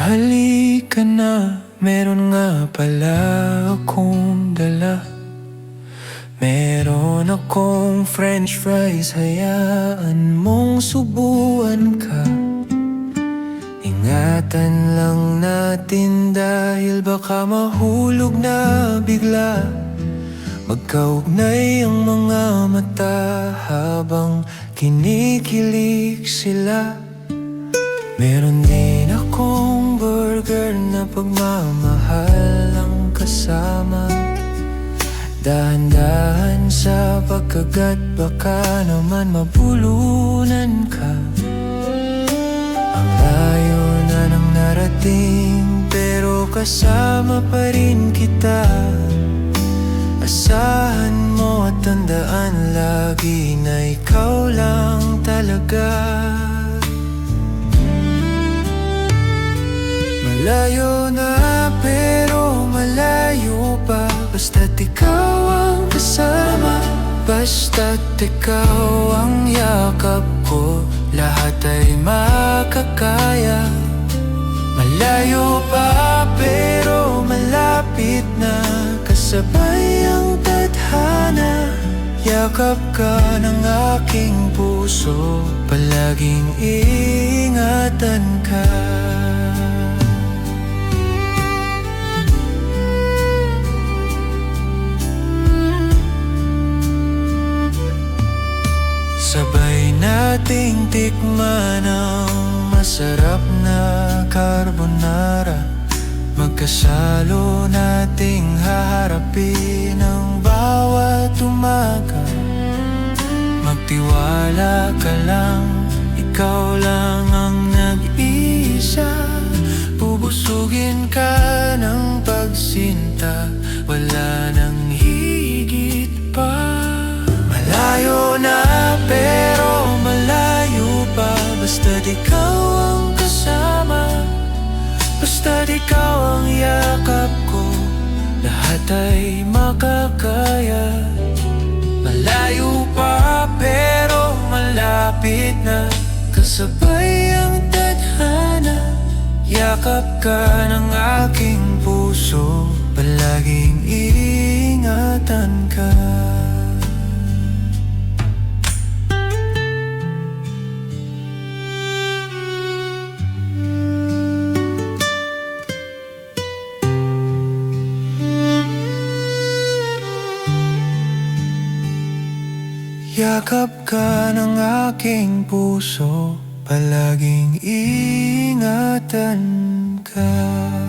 Halika na, meron nga pala akong dala. Meron akong french fries, hayaan mong subuan ka. Ingatan lang natin dahil baka mahulog na bigla. Magkaugnay ang mga mata habang kinikilig sila. Meron din akong burger na pagmamahal ang kasama. Dahan-dahan sa pagkagat, baka naman mabulunan ka. Ang layo na nang narating, pero kasama pa rin kita. Asahan mo at tandaan lagi na ikaw lang talaga. Malayo na pero malayo pa, basta't ikaw ang kasama. Basta't ikaw ang yakap ko, lahat ay makakaya. Malayo pa pero malapit na, kasabay ang tadhana. Yakap ka ng aking puso, palaging ingatan ka. Sabay nating tikman ang masarap na carbonara. Magkasalo nating haharapin ang bawat umaga. Magtiwala ka lang, ikaw lang ang nag-iisa. Bubusugin ka ng pagsinta, wala nang higit pa. Malayo na pero malayo pa, basta't ikaw ang kasama. Basta't ikaw ang yakap ko, lahat ay makakaya. Malayo pa pero malapit na, kasabay ang tadhana. Yakap ka ng aking puso, palaging ingatan ka. Yakap ka ng aking puso, palaging ingatan ka.